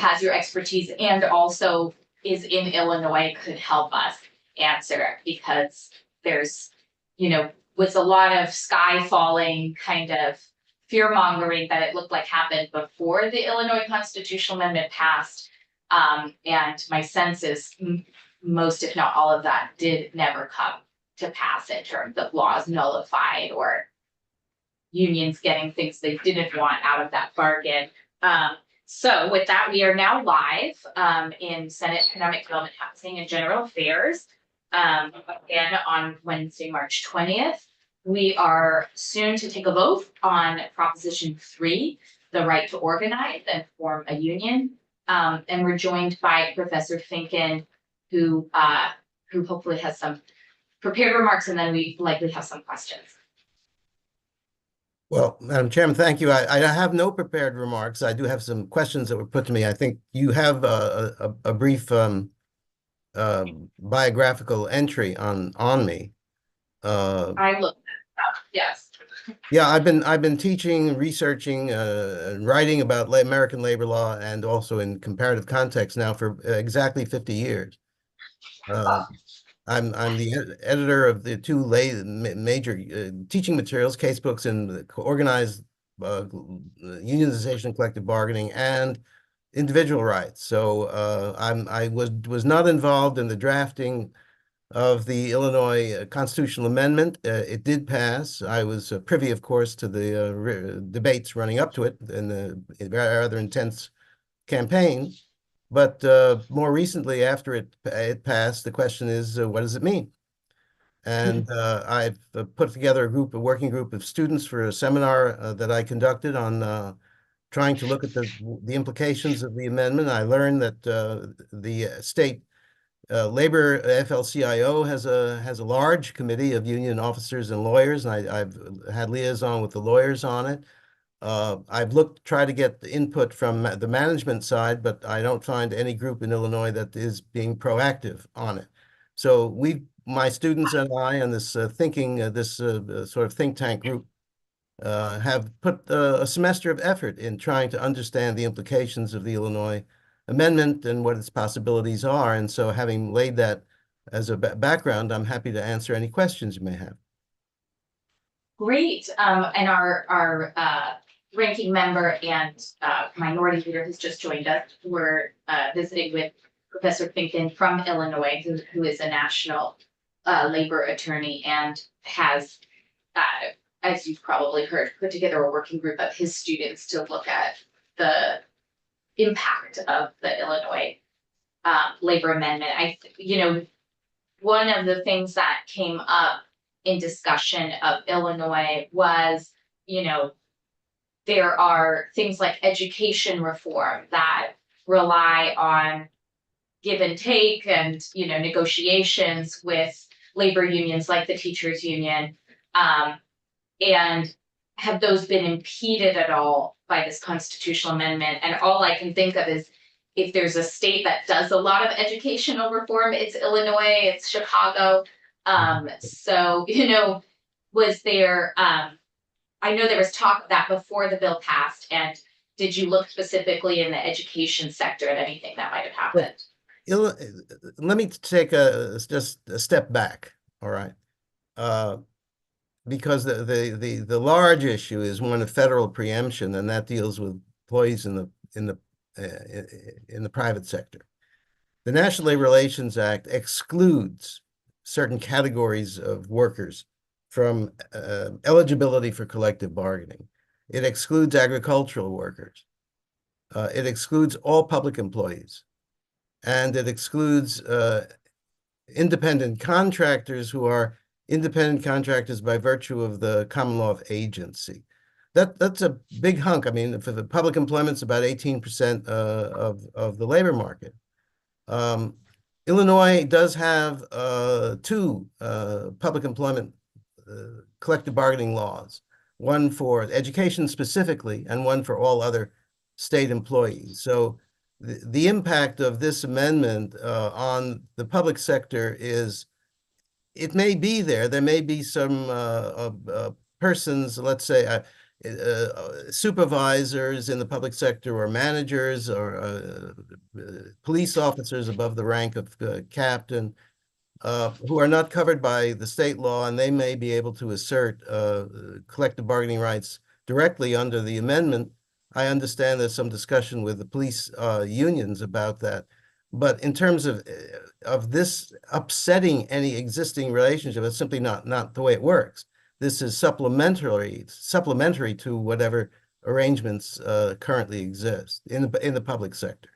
has your expertise and also is in Illinois could help us answer, because there's, was a lot of sky falling kind of fear mongering that it looked like happened before the Illinois constitutional amendment passed. And my sense is most, if not all of that, did never come to pass in terms of laws nullified or unions getting things they didn't want out of that bargain. So with that, we are now live in Senate Economic Development, Housing, and General Affairs. Again, on Wednesday, March 20th. We are soon to take a vote on Proposition 3, the right to organize and form a union. And we're joined by Professor Finken, who hopefully has some prepared remarks, and then we likely have some questions. Well, Madam Chairman, thank you. I have no prepared remarks. I do have some questions that were put to me. I think you have a brief biographical entry on me. I looked that up, yes. Yeah, I've been teaching, researching, and writing about American labor law, and also in comparative context now for exactly 50 years. I'm the editor of the two major teaching materials, casebooks in organized unionization, collective bargaining, and individual rights. So I was not involved in the drafting of the Illinois constitutional amendment. It did pass. I was privy, of course, to the debates running up to it in the rather intense campaign. But more recently, after it passed, the question is, what does it mean? And I've put together a working group of students for a seminar that I conducted on trying to look at the implications of the amendment. I learned that the state labor AFL-CIO has a large committee of union officers and lawyers, and I've had liaison with the lawyers on it. I've tried to get the input from the management side, but I don't find any group in Illinois that is being proactive on it. So my students and I, and this sort of think tank group, have put a semester of effort in trying to understand the implications of the Illinois amendment and what its possibilities are. And so, having laid that as a background, I'm happy to answer any questions you may have. Great. And our ranking member and minority leader has just joined us. We're visiting with Professor Finken from Illinois, who is a national labor attorney and has, as you've probably heard, put together a working group of his students to look at the impact of the Illinois labor amendment. One of the things that came up in discussion of Illinois was, there are things like education reform that rely on give and take and, negotiations with labor unions like the teachers union. And have those been impeded at all by this constitutional amendment? And all I can think of is, if there's a state that does a lot of educational reform, it's Illinois, it's Chicago. So, was there, I know there was talk of that before the bill passed, and did you look specifically in the education sector at anything that might have happened? Let me take just a step back, all right? Because the large issue is one of federal preemption, and that deals with employees in the private sector. The National Labor Relations Act excludes certain categories of workers from eligibility for collective bargaining. It excludes agricultural workers. It excludes all public employees, and it excludes independent contractors who are independent contractors by virtue of the common law of agency. That's a big hunk. I mean, for the public employment's about 18% of the labor market. Illinois does have two public employment collective bargaining laws, one for education specifically and one for all other state employees. So the impact of this amendment on the public sector is, it may be there may be some persons, let's say, supervisors in the public sector or managers or police officers above the rank of captain who are not covered by the state law, and they may be able to assert collective bargaining rights directly under the amendment. I understand there's some discussion with the police unions about that. But in terms of this upsetting any existing relationship, it's simply not the way it works. This is supplementary to whatever arrangements currently exist in the public sector.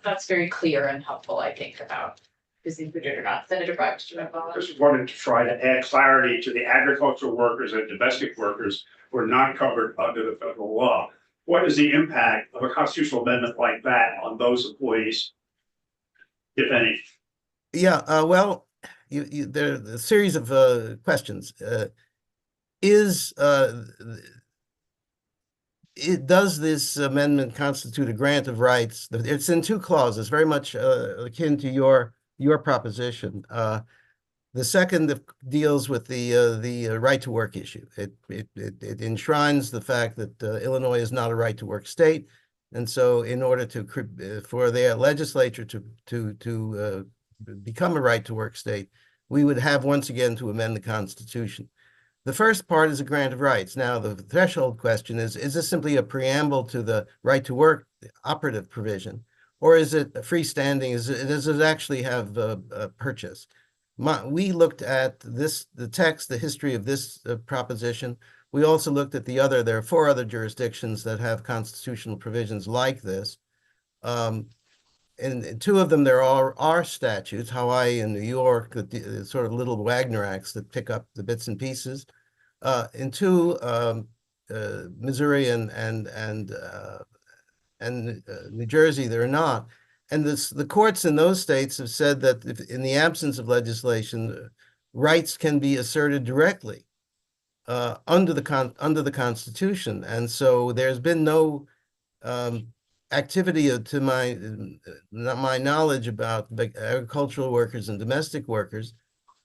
That's very clear and helpful, I think, about is included or not. Senator Brock, did you have a Just wanted to try to add clarity to the agricultural workers and domestic workers who are not covered under the federal law. What is the impact of a constitutional amendment like that on those employees, if any? Yeah, well, there's a series of questions. Does this amendment constitute a grant of rights? It's in two clauses, very much akin to your proposition. The second deals with the right to work issue. It enshrines the fact that Illinois is not a right to work state, and so in order for their legislature to become a right to work state, we would have once again to amend the Constitution. The first part is a grant of rights. Now, the threshold question is this simply a preamble to the right to work operative provision, or is it freestanding? Does it actually have a purchase? We looked at the text, the history of this proposition. We also looked at there are 4 other jurisdictions that have constitutional provisions like this. In 2 of them, there are statutes, Hawaii and New York, the sort of little Wagner Acts that pick up the bits and pieces. In 2, Missouri and New Jersey, there are not. And the courts in those states have said that in the absence of legislation, rights can be asserted directly under the Constitution. And so there's been no activity to my knowledge about agricultural workers and domestic workers.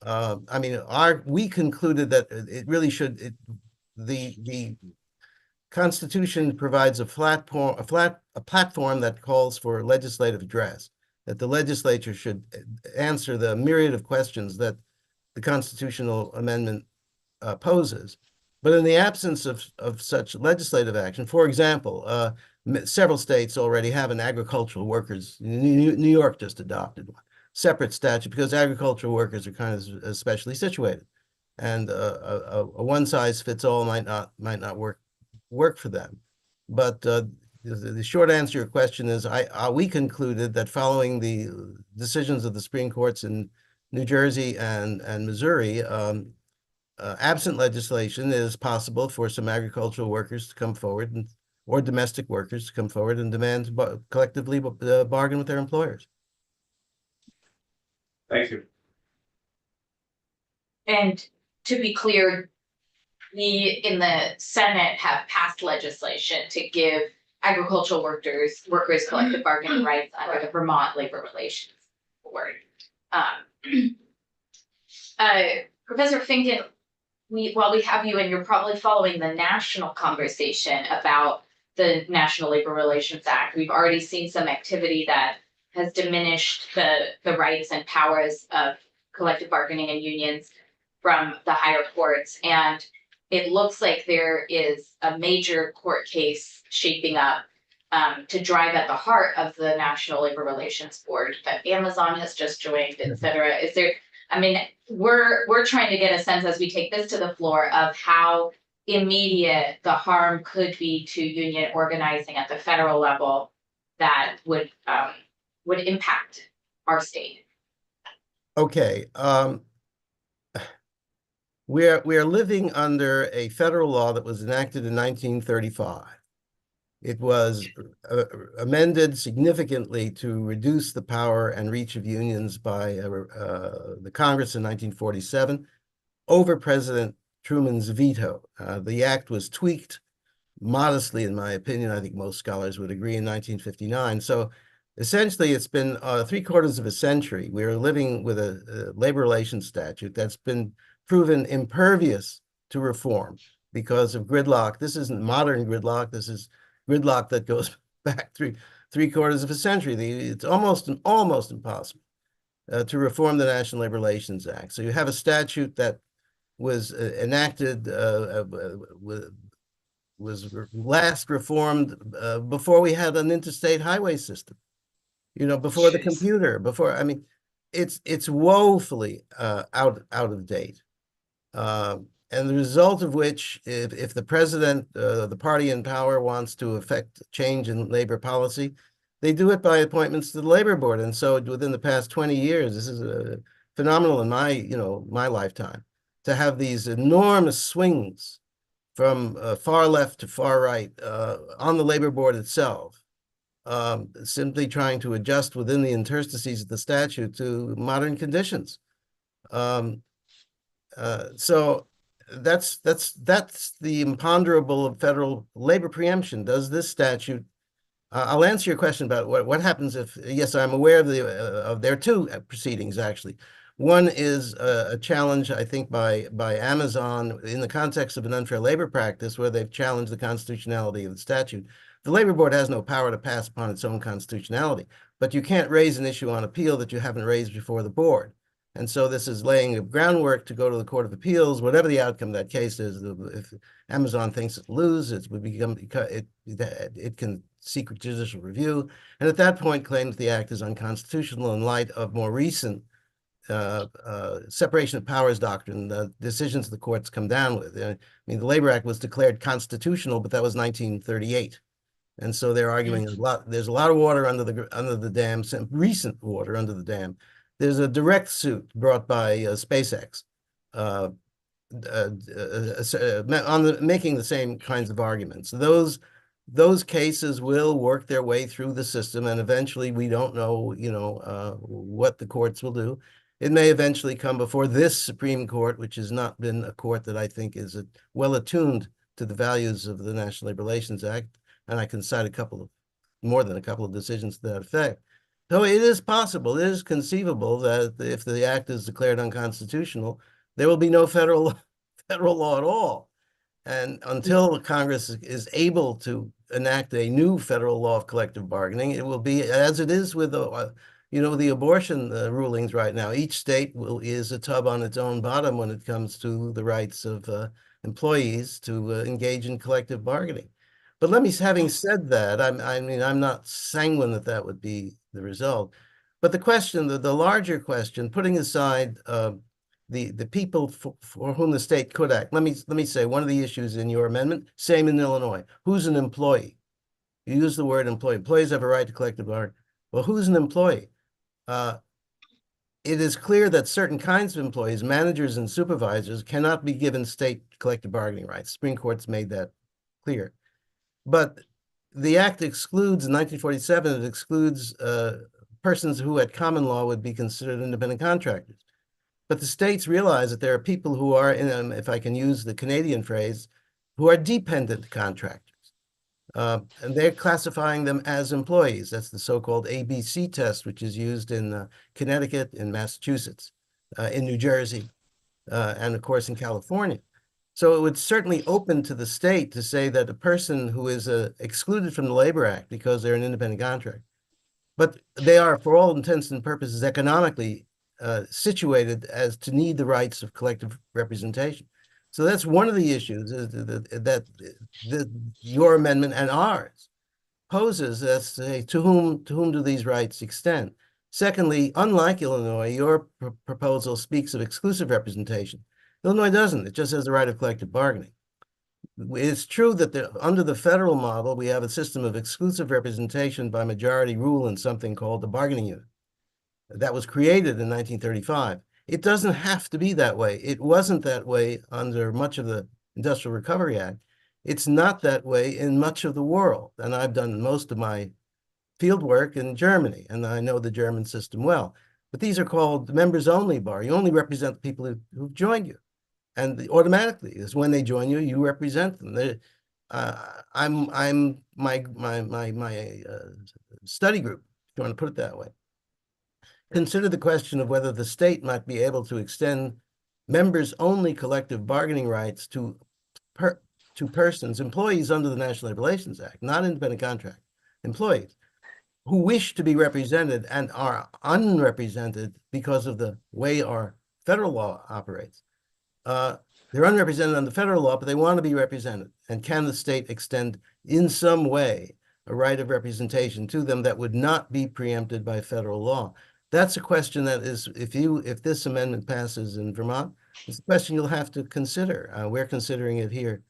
I mean, we concluded that it really should. The Constitution provides a platform that calls for legislative address, that the legislature should answer the myriad of questions that the constitutional amendment poses. But in the absence of such legislative action, for example, several states already have an agricultural workers. New York just adopted one separate statute because agricultural workers are kind of especially situated, and a one-size-fits-all might not work for them. But the short answer to your question is we concluded that following the decisions of the Supreme Courts in New Jersey and Missouri, absent legislation, it is possible for some agricultural workers to come forward or domestic workers to come forward and demand collectively bargain with their employers. Thank you. And to be clear, we in the Senate have passed legislation to give agricultural workers collective bargaining rights under the Vermont Labor Relations Board. Professor Finken, while we have you, and you're probably following the national conversation about the National Labor Relations Act, we've already seen some activity that has diminished the rights and powers of collective bargaining and unions from the higher courts. And it looks like there is a major court case shaping up to drive at the heart of the National Labor Relations Board that Amazon has just joined, et cetera. Is there, I mean, we're trying to get a sense as we take this to the floor of how immediate the harm could be to union organizing at the federal level that would impact our state. Okay. We are living under a federal law that was enacted in 1935. It was amended significantly to reduce the power and reach of unions by the Congress in 1947 over President Truman's veto. The act was tweaked modestly, in my opinion. I think most scholars would agree, in 1959. So essentially, it's been 3/4 of a century. We're living with a labor relations statute that's been proven impervious to reform. because of gridlock. This isn't modern gridlock. This is gridlock that goes back three-quarters of a century. It's almost impossible to reform the National Labor Relations Act. So you have a statute that was enacted, was last reformed before we had an interstate highway system. You know, before the Jeez. computer, before, I mean, it's woefully out of date. And the result of which, if the president, the party in power wants to effect change in labor policy, they do it by appointments to the labor board. And so within the past 20 years, this is phenomenal in my, you know, my lifetime, to have these enormous swings from far left to far right on the labor board itself, simply trying to adjust within the interstices of the statute to modern conditions. So that's the imponderable of federal labor preemption. Does this statute? I'll answer your question about what happens if. Yes, I'm aware of there are two proceedings actually. One is a challenge, I think, by Amazon in the context of an unfair labor practice, where they've challenged the constitutionality of the statute. The labor board has no power to pass upon its own constitutionality, but you can't raise an issue on appeal that you haven't raised before the board. And so this is laying a groundwork to go to the Court of Appeals, whatever the outcome of that case is. If Amazon thinks it loses, it would become it can seek judicial review, and at that point claims the act is unconstitutional in light of more recent separation of powers doctrine, the decisions the courts come down with. I mean, the Labor Act was declared constitutional, but that was 1938. And so they're arguing there's a lot of water under the dam, some recent water under the dam. There's a direct suit brought by SpaceX making the same kinds of arguments. Those cases will work their way through the system, and eventually we don't know, you know, what the courts will do. It may eventually come before this Supreme Court, which has not been a court that I think is well attuned to the values of the National Labor Relations Act, and I can cite more than a couple of decisions to that effect. So it is possible, it is conceivable that if the act is declared unconstitutional, there will be no federal law at all. And until Congress is able to enact a new federal law of collective bargaining, it will be as it is with you know, the abortion rulings right now. Each state is a tub on its own bottom when it comes to the rights of employees to engage in collective bargaining. But having said that, I mean, I'm not sanguine that would be the result. But the question, the larger question, putting aside the people for whom the state could act. Let me say one of the issues in your amendment, same in Illinois. Who's an employee? You use the word employee. Employees have a right to collective bargaining. Well, who's an employee? It is clear that certain kinds of employees, managers and supervisors, cannot be given state collective bargaining rights. The Supreme Court's made that clear. But the act excludes, in 1947, it excludes persons who at common law would be considered independent contractors. But the states realize that there are people who are, if I can use the Canadian phrase, who are dependent contractors. And they're classifying them as employees. That's the so-called ABC test, which is used in Connecticut, in Massachusetts, in New Jersey, and of course in California. So it would certainly open to the state to say that a person who is excluded from the Labor Act because they're an independent contractor, but they are, for all intents and purposes, economically situated as to need the rights of collective representation. So that's one of the issues that your amendment and ours poses as to whom do these rights extend? Secondly, unlike Illinois, your proposal speaks of exclusive representation. Illinois doesn't. It just has the right of collective bargaining. It's true that under the federal model, we have a system of exclusive representation by majority rule in something called the bargaining unit. That was created in 1935. It doesn't have to be that way. It wasn't that way under much of the Industrial Recovery Act. It's not that way in much of the world. And I've done most of my field work in Germany, and I know the German system well. But these are called members-only bar. You only represent the people who've joined you. And automatically, is when they join you, you represent them. My study group, if you want to put it that way, consider the question of whether the state might be able to extend members-only collective bargaining rights to to persons, employees under the National Labor Relations Act, not independent contract, employees who wish to be represented and are unrepresented because of the way our federal law operates. They're unrepresented under federal law, but they want to be represented. And can the state extend in some way a right of representation to them that would not be preempted by federal law? That's a question that is, if this amendment passes in Vermont, it's a question you'll have to consider. We're considering it here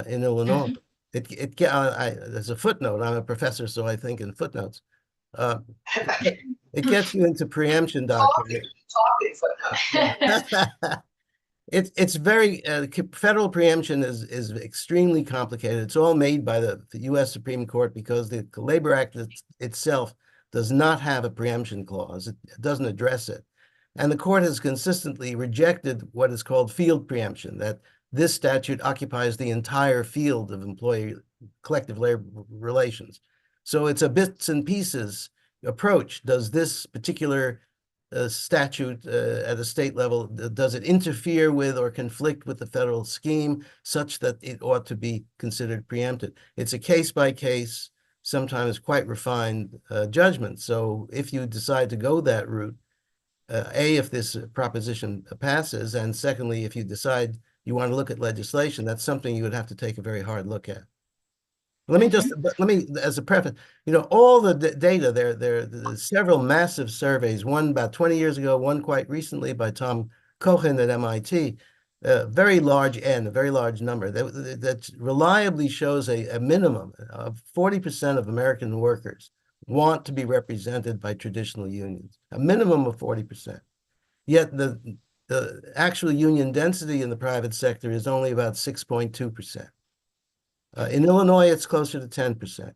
in Illinois. As a footnote, I'm a professor, so I think in footnotes. It gets you into preemption doctrine. It's very federal preemption is extremely complicated. It's all made by the U.S. Supreme Court because the Labor Act itself does not have a preemption clause. It doesn't address it. And the court has consistently rejected what is called field preemption, that this statute occupies the entire field of employee collective labor relations. So it's a bits and pieces approach. Does this particular statute at a state level, does it interfere with or conflict with the federal scheme such that it ought to be considered preempted? It's a case-by-case, sometimes quite refined judgment. So if you decide to go that route, A, if this proposition passes, and secondly, if you decide you want to look at legislation, that's something you would have to take a very hard look at. Let me, as a preface, all the data, there are several massive surveys, one about 20 years ago, one quite recently by Tom Cohen at MIT, very large N, a very large number that reliably shows a minimum of 40% of American workers want to be represented by traditional unions, a minimum of 40%. Yet the actual union density in the private sector is only about 6.2%. In Illinois, it's closer to 10%.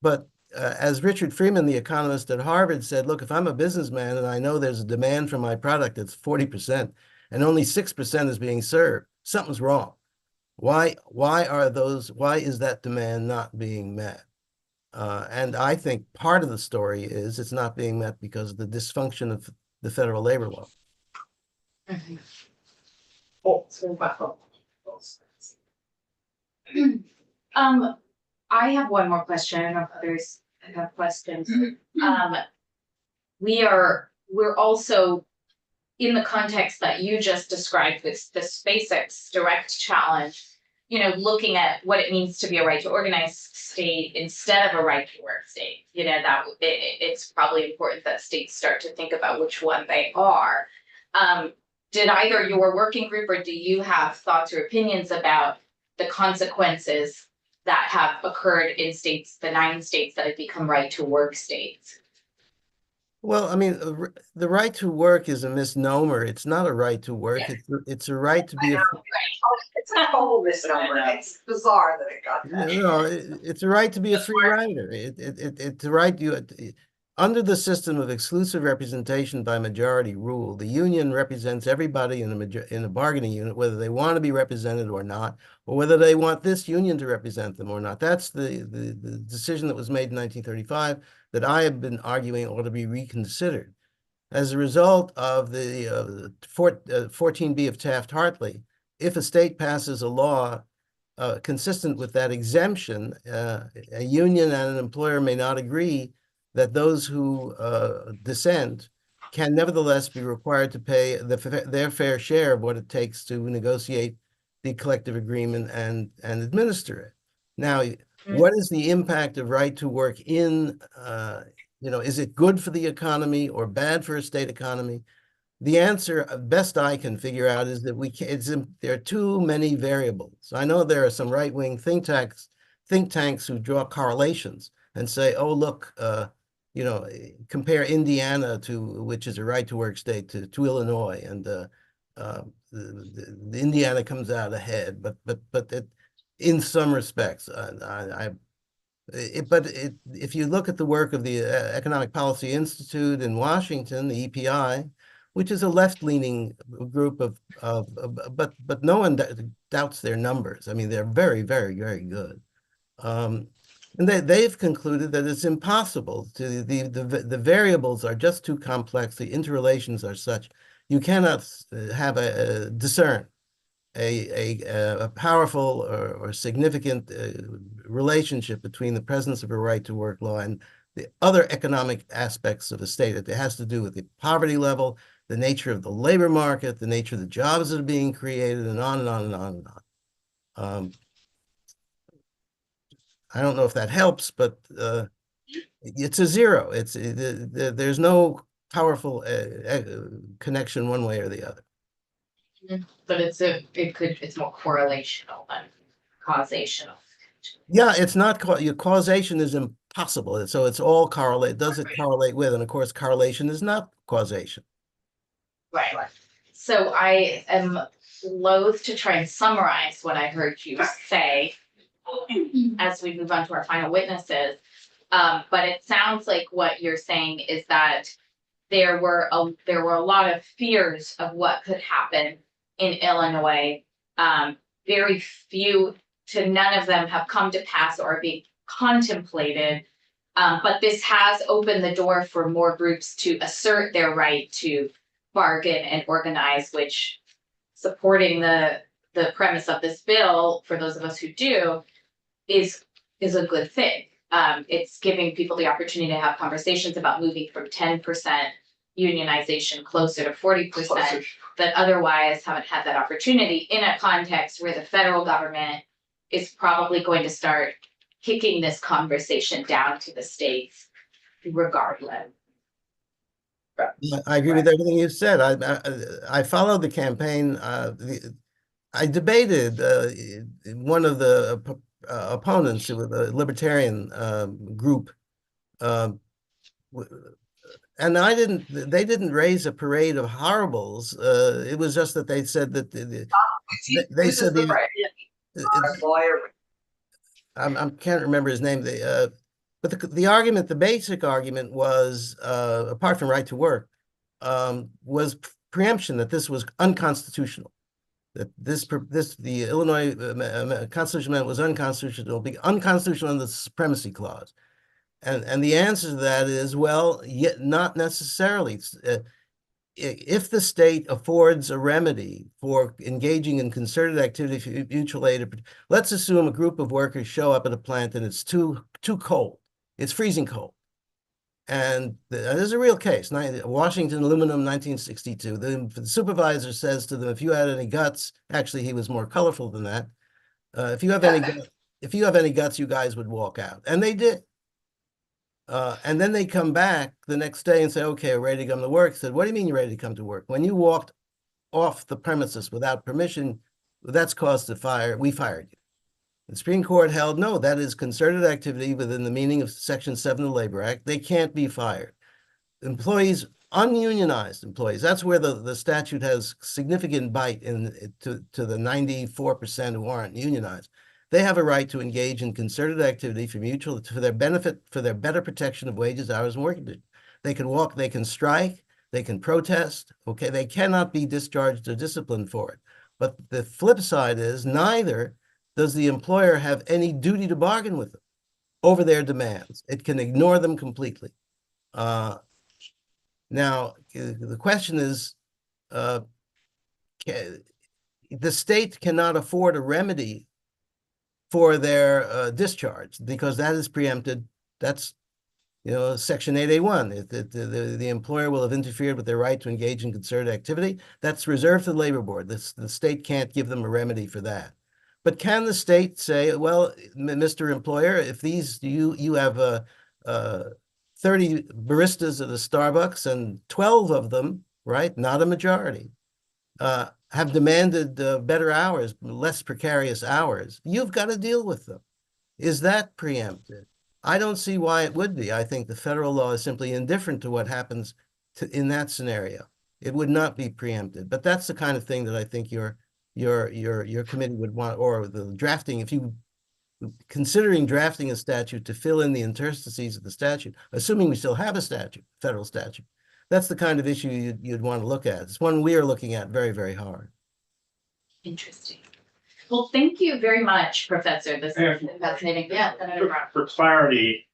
But as Richard Freeman, the economist at Harvard, said, look, if I'm a businessman and I know there's a demand for my product that's 40% and only 6% is being served, something's wrong. Why is that demand not being met? And I think part of the story is it's not being met because of the dysfunction of the federal labor law. I have one more question. I don't know if others have questions. We're also in the context that you just described with the SpaceX direct challenge, looking at what it means to be a right to organize state instead of a right to work state. It's probably important that states start to think about which one they are. Did either your working group or do you have thoughts or opinions about the consequences that have occurred in states, the 9 states that have become right to work states? Well, I mean, the right to work is a misnomer. It's not a right to work. Yeah. It's a right to be. It's a whole misnomer. It's bizarre that it got that. No, it's a right to be a free rider. It's a right under the system of exclusive representation by majority rule. The union represents everybody in a bargaining unit, whether they want to be represented or not, or whether they want this union to represent them or not. That's the decision that was made in 1935 that I have been arguing ought to be reconsidered. As a result of the 14B of Taft-Hartley, if a state passes a law consistent with that exemption, a union and an employer may not agree that those who dissent can nevertheless be required to pay their fair share of what it takes to negotiate the collective agreement and administer it. Now, what is the impact of right to work in, is it good for the economy or bad for a state economy? The answer, best I can figure out, is that there are too many variables. I know there are some right-wing think tanks who draw correlations and say, oh, look, compare Indiana which is a right to work state, to Illinois, and the Indiana comes out ahead, but in some respects, if you look at the work of the Economic Policy Institute in Washington, the EPI, which is a left-leaning group but no one doubts their numbers. I mean, they're very, very, very good. And they've concluded that it's impossible the variables are just too complex. The interrelations are such, you cannot discern a powerful or significant relationship between the presence of a right to work law and the other economic aspects of the state. It has to do with the poverty level, the nature of the labor market, the nature of the jobs that are being created, and on and on and on and on. I don't know if that helps, but it's a zero. There's no powerful connection one way or the other. But it's more correlational than causational. Yeah, it's not your causation is impossible. So it's all correlate. Does it correlate with? And of course, correlation is not causation. Right. So I am loath to try and summarize what I heard you say as we move on to our final witnesses. But it sounds like what you're saying is that there were a lot of fears of what could happen in Illinois. Very few to none of them have come to pass or are being contemplated. But this has opened the door for more groups to assert their right to bargain and organize, which supporting the premise of this bill, for those of us who do, is a good thing. It's giving people the opportunity to have conversations about moving from 10% unionization closer to 40% that otherwise haven't had that opportunity in a context where the federal government is probably going to start kicking this conversation down to the states regardless. I agree with everything you said. I followed the campaign. I debated one of the opponents with a libertarian group, and they didn't raise a parade of horribles. It was just that they said that they said lawyer. I can't remember his name. But the argument, the basic argument was, apart from right to work, was preemption, that this was unconstitutional, that the Illinois Constitutional Amendment was unconstitutional under the Supremacy Clause. And the answer to that is, well, yet not necessarily. If the state affords a remedy for engaging in concerted activity for mutual aid, let's assume a group of workers show up at a plant and it's too cold. It's freezing cold. And there's a real case, Washington Aluminum, 1962. The supervisor says to them, if you had any guts, actually, he was more colorful than that. If you have any guts, you guys would walk out. And they did. And then they come back the next day and say, okay, we're ready to come to work. Said, what do you mean you're ready to come to work? When you walked off the premises without permission, that's cause to fire. We fired you. The Supreme Court held, no, that is concerted activity within the meaning of Section 7 of the Labor Act. They can't be fired. Employees, ununionized employees, that's where the statute has significant bite to the 94% who aren't unionized. They have a right to engage in concerted activity for their benefit, for their better protection of wages, hours, and working days. They can walk, they can strike, they can protest. Okay, they cannot be discharged or disciplined for it. But the flip side is neither does the employer have any duty to bargain with them over their demands. It can ignore them completely. Now, the question is, the state cannot afford a remedy for their discharge because that is preempted. That's, Section 8A1. The employer will have interfered with their right to engage in concerted activity. That's reserved to the labor board. The state can't give them a remedy for that. But can the state say, well, Mr. Employer, if you have 30 baristas at a Starbucks and 12 of them, right, not a majority, have demanded better hours, less precarious hours, you've got to deal with them. Is that preempted? I don't see why it would be. I think the federal law is simply indifferent to what happens in that scenario. It would not be preempted. But that's the kind of thing that I think your committee would want, or the drafting, if you considering drafting a statute to fill in the interstices of the statute, assuming we still have a statute, federal statute, that's the kind of issue you'd want to look at. It's one we are looking at very, very hard. Interesting. Well, thank you very much, Professor. This is fascinating. Yeah. For clarity,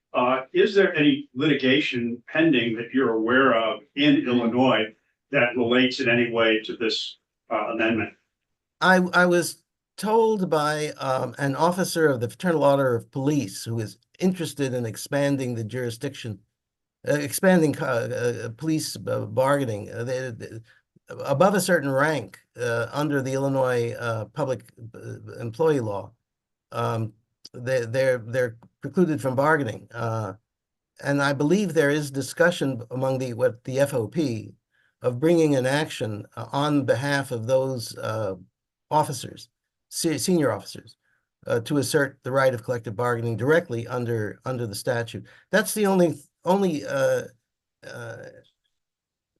is there any litigation pending that you're aware of in Illinois that relates in any way to this amendment? I was told by an officer of the Fraternal Order of Police who is interested in expanding the jurisdiction, expanding police bargaining above a certain rank under the Illinois Public Employee Law. They're precluded from bargaining. And I believe there is discussion among the FOP of bringing an action on behalf of those officers, senior officers, to assert the right of collective bargaining directly under the statute. That's the only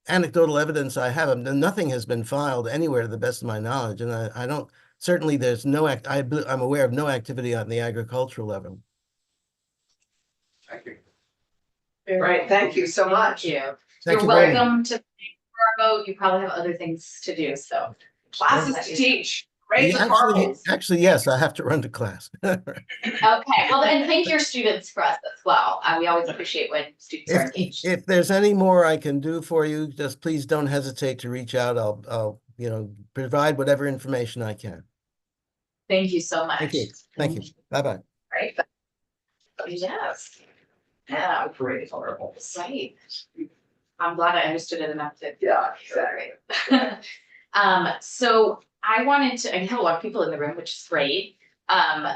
anecdotal evidence I have. Nothing has been filed anywhere to the best of my knowledge, and I don't. Certainly, there's no I'm aware of no activity on the agricultural level. Thank you. Right, thank you so much. Thank you. Thank You're you very much. welcome to for our vote. You probably have other things to do, so. Classes to teach, raise the Actually, cards. yes, I have to run to class. Okay, well, and thank your students for us as well. We always appreciate when students are engaged. If there's any more I can do for you, just please don't hesitate to reach out. I'll provide whatever information I can. Thank you so much. Thank you. Thank you. Bye-bye. Right. Yes. Yeah, pretty horrible. Right. I'm glad I understood it enough to. Yeah, Sorry. So I wanted to, I have a lot of people in the room, which is great. I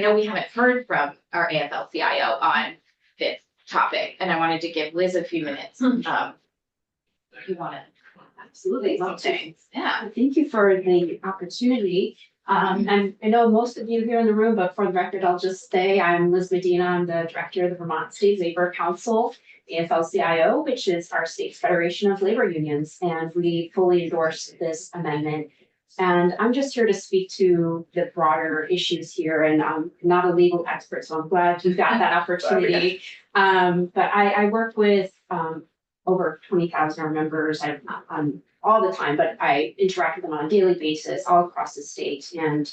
know we haven't heard from our AFL-CIO on this topic, and I wanted to give Liz a few minutes. If you want to. Absolutely, love to. Yeah. Thank you for the opportunity. And I know most of you here in the room, but for the record, I'll just say I'm Liz Medina. I'm the director of the Vermont State Labor Council, AFL-CIO, which is our state federation of labor unions, and we fully endorse this amendment. And I'm just here to speak to the broader issues here, and I'm not a legal expert, so I'm glad you got that opportunity. But I work with over 20,000 of our members. I'm all the time, but I interact with them on a daily basis all across the state. And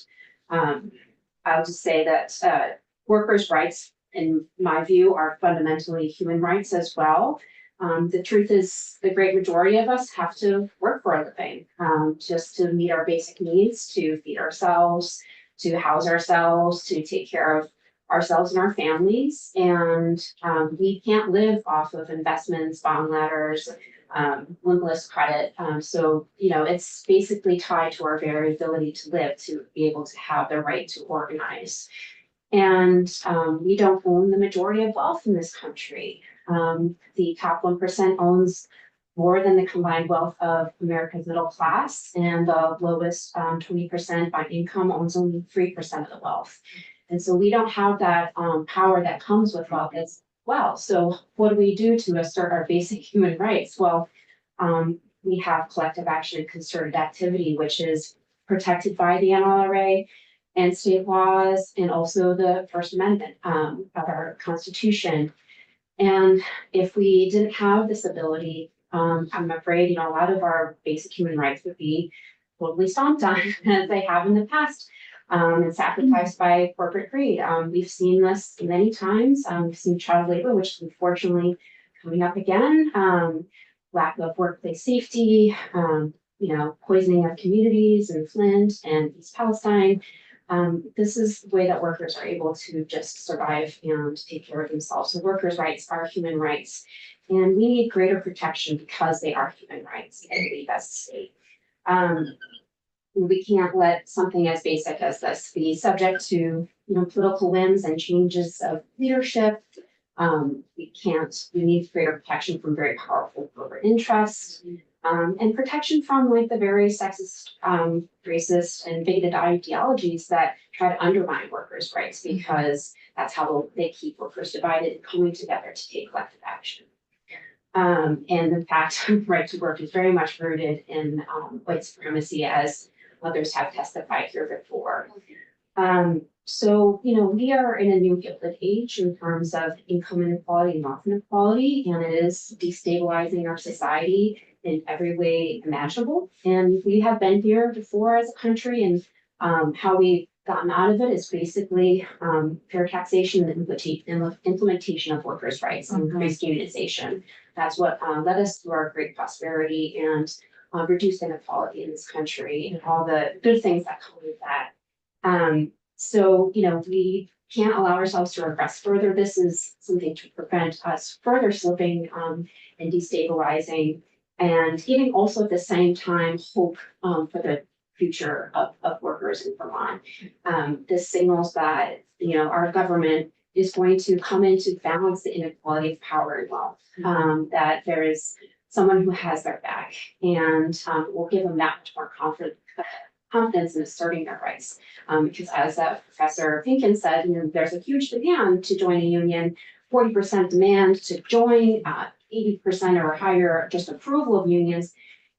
I'll just say that workers' rights, in my view, are fundamentally human rights as well. The truth is, the great majority of us have to work for a living, just to meet our basic needs, to feed ourselves, to house ourselves, to take care of ourselves and our families. And we can't live off of investments, bond letters, limitless credit. So, it's basically tied to our very ability to live, to be able to have the right to organize. And we don't own the majority of wealth in this country. The top 1% owns more than the combined wealth of America's middle class, and the lowest 20% by income owns only 3% of the wealth. And so we don't have that power that comes with wealth as well. So what do we do to assert our basic human rights? Well, we have collective action and concerted activity, which is protected by the NLRA and state laws, and also the First Amendment of our Constitution. And if we didn't have this ability, I'm afraid, a lot of our basic human rights would be totally stomped on, as they have in the past, and sacrificed by corporate greed. We've seen this many times. We've seen child labor, which is unfortunately coming up again. Lack of workplace safety, poisoning of communities in Flint and East Palestine. This is the way that workers are able to just survive and take care of themselves. So workers' rights are human rights, and we need greater protection because they are human rights, I believe, as a state. We can't let something as basic as this be subject to political whims and changes of leadership. We need greater protection from very powerful corporate interests. And protection from the very sexist, racist, and bigoted ideologies that try to undermine workers' rights, because that's how they keep workers divided and coming together to take collective action. And in fact, right to work is very much rooted in white supremacy, as others have testified here before. So, we are in a new Gilded Age in terms of income inequality and wealth inequality, and it is destabilizing our society in every way imaginable. And we have been here before as a country, and how we've gotten out of it is basically fair taxation and implementation of workers' rights and increased unionization. That's what led us through our great prosperity and reduce inequality in this country and all the good things that come with that. So, we can't allow ourselves to regress further. This is something to prevent us further slipping and destabilizing and giving also at the same time hope for the future of workers in Vermont. This signals that, our government is going to come in to balance the inequality of power and wealth, that there is someone who has their back and will give them that much more confidence in asserting their rights. Because as Professor Pinkin said, there's a huge demand to join a union, 40% demand to join, 80% or higher just approval of unions.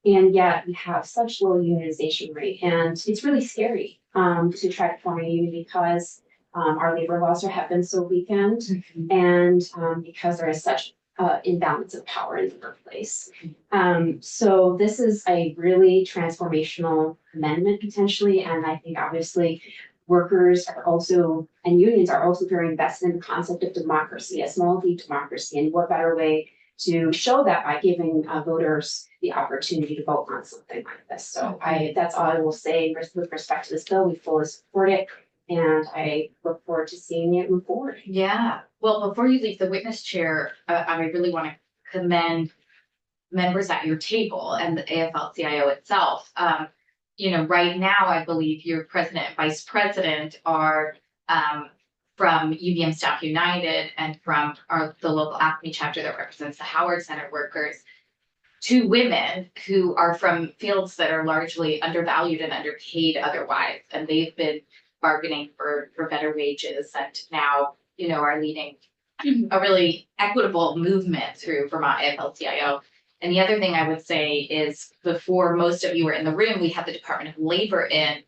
And yet we have such low unionization rate. And it's really scary to try to form a union because our labor laws have been so weakened and because there is such imbalance of power in the workplace. So this is a really transformational amendment potentially, and I think obviously workers are also, and unions are also very invested in the concept of democracy, a small d democracy, and what better way to show that by giving voters the opportunity to vote on something like this. So that's all I will say with respect to this bill. We fully support it, and I look forward to seeing it move forward. Yeah, well, before you leave the witness chair, I really want to commend members at your table and the AFL-CIO itself. Right now, I believe your president and vice president are from UVM Staff United and from the local ACME chapter that represents the Howard Center workers, two women who are from fields that are largely undervalued and underpaid otherwise, and they've been bargaining for better wages and now, are leading a really equitable movement through Vermont AFL-CIO. And the other thing I would say is before most of you were in the room, we had the Department of Labor in,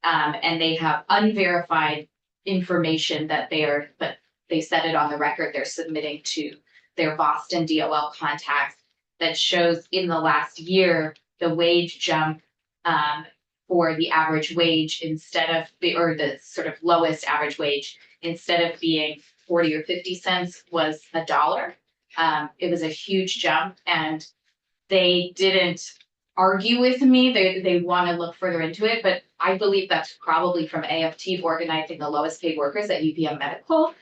and they have unverified information that they said it on the record, they're submitting to their Boston DOL contacts that shows in the last year, the wage jump for the average wage the sort of lowest average wage, instead of being 40 or 50 cents was $1. It was a huge jump, and they didn't argue with me. They want to look further into it, but I believe that's probably from AFT organizing the lowest paid workers at UVM Medical.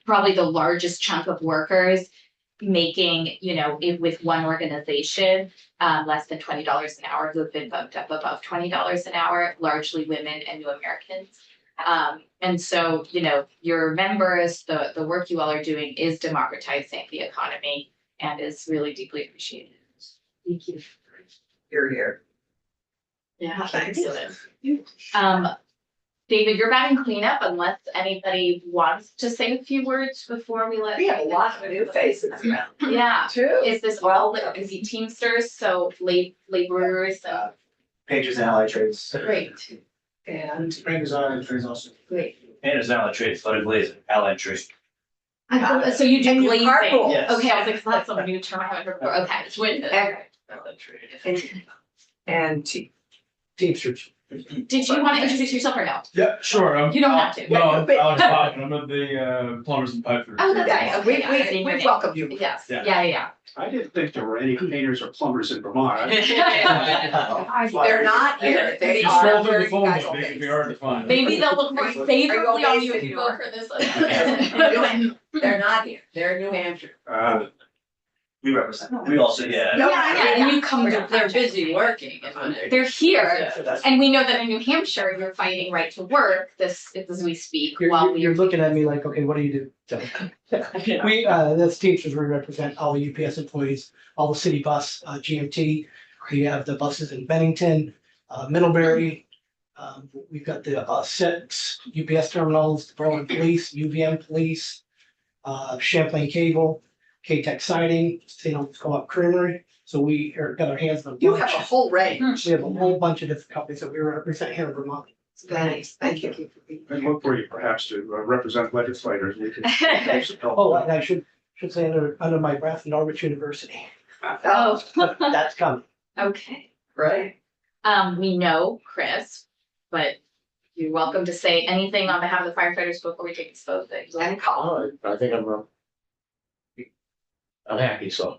Probably the largest chunk of workers making, with one organization, less than $20 an hour, who have been bumped up above $20 an hour, largely women and new Americans. And so, your members, the work you all are doing is democratizing the economy and is really deeply appreciated. Thank you. Here. Yeah, excellent. David, you're back in cleanup unless anybody wants to say a few words before we let. We have a lot of new faces around. Yeah, Too. is this all, is he Teamsters, so laborers and, Pages and Allied Trades. great, And Pages and Allied Trades also. great. Pages and Allied Trades, but glazing, Allied Trades. So you do And you glazing? carpool. Yes. Okay, I was like, that's some new term I haven't heard before, okay, it's window. Allied Trades. and Teamsters. Did you want to introduce yourself or no? Yeah, sure. You don't have to. No, I'm Alex Bachman. I'm at the plumbers and pipe fitters. Oh, that's right, okay. I see we your name. welcome you. Yes, Yeah. yeah. I didn't think there were any painters or plumbers in Vermont. They're not here. They You are scroll through very the phone casual book, it can be things. hard to find. Maybe they'll look more favorably on you if amazed you that vote for this one. They're not here. They're in New Hampshire. We represent, we also, yeah. No, Yeah, and you come to, They're busy working, isn't it? they're here, So that's- and we know that in New Hampshire, you're fighting right to work, this, as we speak, while You're we're. looking at me like, okay, what do you do? So, that's Teamsters, we represent all the UPS employees, all the city bus, GMT. We have the buses in Bennington, Middlebury. We've got the 6 UPS terminals, the Berlin Police, UVM Police, Champlain Cable, K-Tech Siding, St. Albans Co-op Creamery. So we got our hands on a You have bunch. a whole range. We have a whole bunch of different companies that we represent here in Vermont. Thanks. Thank you. And look for you perhaps to represent legislators. We can take some help. Oh, and I should say under my breath, Norwich University. Oh, That's coming. okay. Right. We know Chris, but you're welcome to say anything on behalf of the firefighters before we take this vote. And Colin. I think I'm I'm happy, so.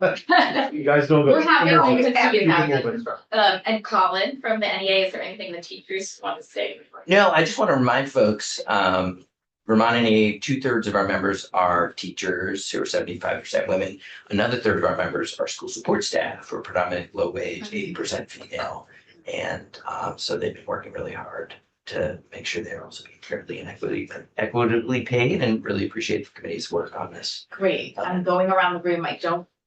You guys know. We're happy We're all to happy see to that. And Colin from the NEA, is there anything the teachers want to say? No, I just want to remind folks, Vermont NEA, 2/3 of our members are teachers who are 75% women. Another third of our members are school support staff who are predominantly low wage, 80% female. And so they've been working really hard to make sure they're also being fairly and equitably paid, and really appreciate the committee's work on this. Great, I'm going around the room,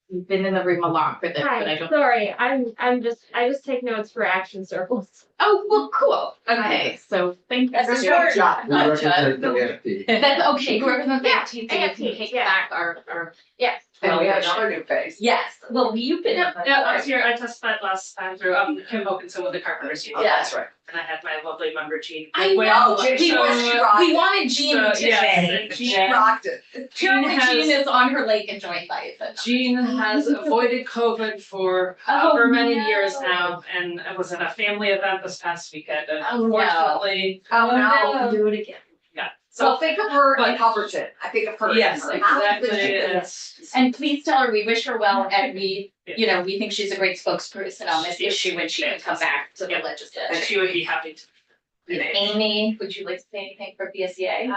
you've been in the room a lot for this, but I Hi, don't. sorry, I just take notes for action circles. Oh, well, cool, okay, so thank you. That's a for good your- job. That's okay, who represents the FT, so you can AFT, take yeah. back our. Yes. And we have another new face. Yes, well, you've been. Yeah, I was here, I testified last time through, Kim Wilkinson with the Carpenters Union. Yeah. That's right. And I had my lovely member Jean. I When- know, so, we wanted Jean so, to yes, say. and She Jean- rocked it. Apparently has- Jean is on her lake enjoying life. and- Jean has avoided COVID for Oh, however many no. years now, and I was at a family event this past weekend, and Oh, no. unfortunately, Oh, no. Do it again. yeah. So So, think of her in but- Hubbardton. I think of her. in yes, her. exactly, it's, And please tell her we wish her well and we, we think she's a great spokesperson on this issue when she can come back to the and legislature. she would be happy to. Amy, would you like to say anything for BSEA?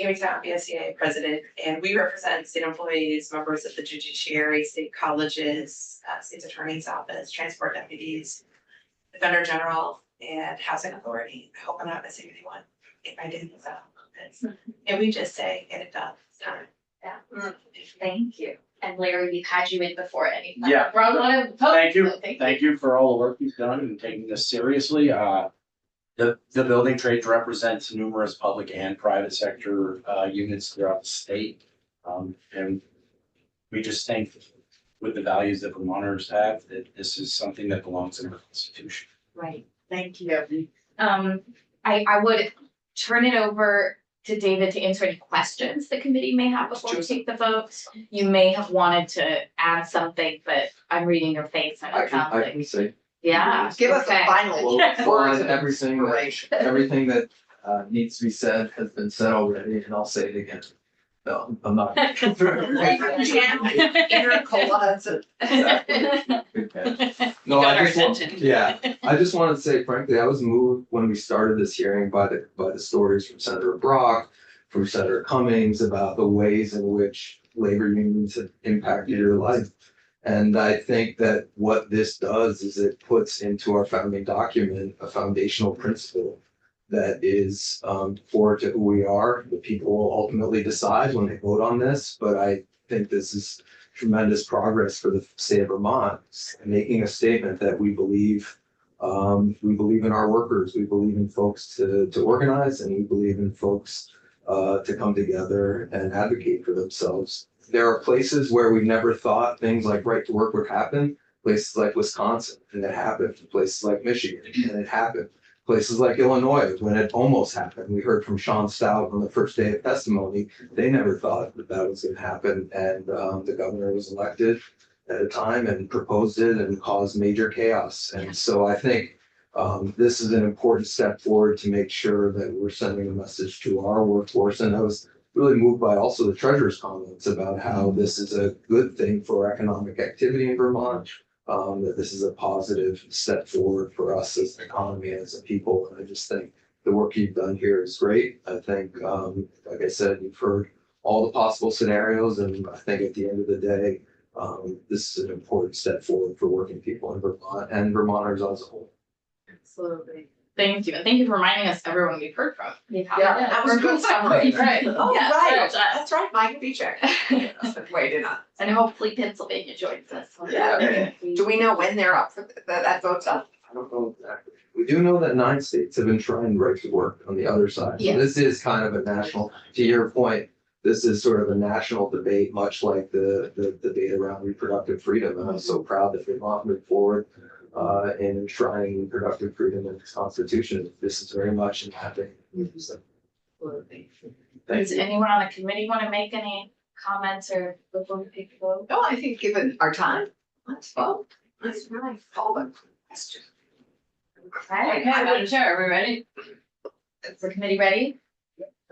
Amy Town, BSEA president, and we represent state employees, members of the judiciary, state colleges, state's attorney's office, transport deputies, defender general, and housing authority. I hope I'm not missing anyone. If I did, so. And we just say, get it done, it's time. Yeah. Thank you. And Larry, we've had you in before anything. Yeah. We're on the. Thank you. So Thank you for all the work you've done and taking this seriously. The building trades represents numerous public and private sector units throughout the state. And we just think with the values that Vermonters have, that this is something that belongs in our constitution. Right, thank you. I would turn it over to David to answer any questions the committee may have before we take the vote. You may have wanted to add something, but I'm reading your face and it sounds like, say. yeah. Give us okay. a final Well, words of everything inspiration. everything that needs to be said has been said already, and I'll say it again. No, I'm not. Jam, inner colas. No, Got our I just want, attention. yeah, I just wanted to say frankly, I was moved when we started this hearing by the stories from Senator Brock, from Senator Cummings about the ways in which labor unions have impacted your life. And I think that what this does is it puts into our founding document a foundational principle that is core to who we are. The people will ultimately decide when they vote on this, but I think this is tremendous progress for the state of Vermont, making a statement that we believe in our workers, we believe in folks to organize, and we believe in folks to come together and advocate for themselves. There are places where we never thought things like right to work would happen, places like Wisconsin, and it happened, places like Michigan, and it happened. Places like Illinois, when it almost happened. We heard from Sean Stout on the first day of testimony. They never thought that was going to happen. And the governor was elected at a time and proposed it and caused major chaos. And so I think this is an important step forward to make sure that we're sending a message to our workforce. And I was really moved by also the treasurer's comments about how this is a good thing for economic activity in Vermont. That this is a positive step forward for us as an economy, as a people. And I just think the work you've done here is great. I think, like I said, you've heard all the possible scenarios. And I think at the end of the day, this is an important step forward for working people in Vermont and Vermonters as a whole. Absolutely. Thank you. And thank you for reminding us everyone we've heard from. Yeah, that was good summary. Right. Oh, Yes, right, well done. that's right, Mike Beecher. Wait, did not. And hopefully Pennsylvania joins us. Yeah. Do we know when they're up for that vote's up? I don't know exactly. We do know that 9 states have been trying right to work on the other side. So Yes. this is kind of a national, to your point, this is sort of a national debate, much like the debate around reproductive freedom. And I'm so proud that Vermont moved forward in enshrining reproductive freedom in its constitution. This is very much in that vein. So, thank Does you. anyone on the committee want to make any comments or before we take the vote? No, I think given our time, let's vote. Let's really call the question. Okay, Madam Chair, are we ready? Is the committee ready?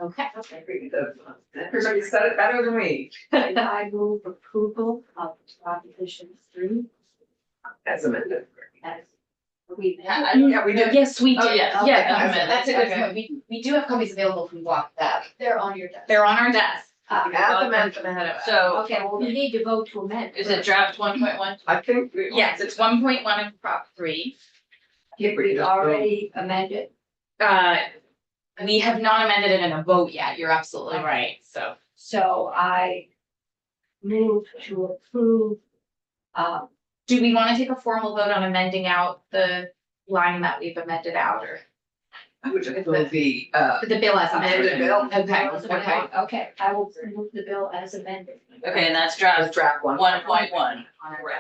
Okay. Everybody said it better than me. I move approval of Proposition 3 As amended. as we. Yeah, we did. Yes, we Oh, did. yeah, okay. Yeah, That's a good okay. point. We do have copies available if we want that. They're on your desk. They're on our desk. As amended. So Okay, well, we need to vote to amend. is it draft 1.1? I think we. Yes, it's 1.1 of Prop 3. Did we already amended? We have not amended it in a vote yet. You're absolutely right. So So I move to approve, do we want to take a formal vote on amending out the line that we've amended out or I would just move the, the bill as amended? amended bill. Okay, okay. okay, I will move the bill as amended. Okay, and that's Draft 1.1.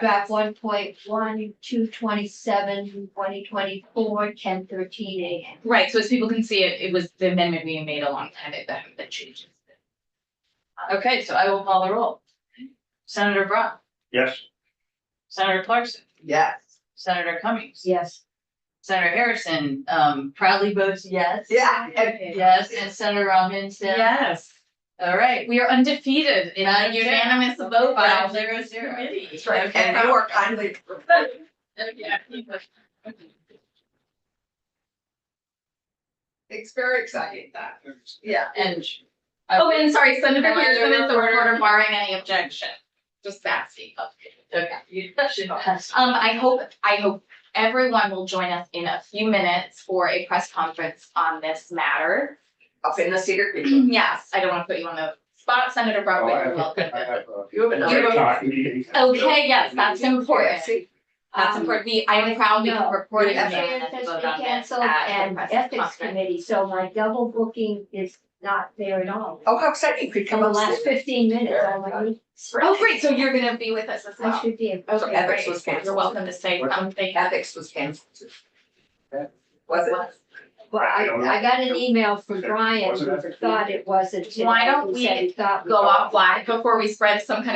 Draft 1.1, 227, 2024, 10:13 a.m. Right, so as people can see, it was the amendment we made a long time ago that changes. Okay, so I will call the roll. Senator Brock, Yes, Senator Clarkson, Yes. Senator Cummings. Yes. Senator Harrison, proudly votes yes. Yeah. Yes, and Senator Robinson. Yes. All right, we are undefeated in a unanimous vote by this committee. That's right. Okay. And you are kindly. Yeah. It's very exciting that. Yeah. And, oh, and sorry, Senator Am I Pearson is the doing it? reporter barring any objection. Just asking. Okay. I hope everyone will join us in a few minutes for a press conference on this matter. Up in the Cedar Creek. Yes, I don't want to put you on the spot, Senator Brock, but you're welcome. You have another. You have Okay, yes, that's important. See, That's important. I am proud we No, reported the unanimous FAS vote has on been this canceled at the and press ethics conference. committee, so my double booking is not there at all. Oh, how exciting. Could In come the up. last 15 minutes, I need. Oh, great, so you're gonna be with us as I well. should be. So Okay, ethics great. was canceled. You're welcome to say something. Ethics was canceled. Was it? Well, I got an email from Brian Was it who ethics? thought it wasn't. Why don't He said he we thought Go offline before we spread some kind of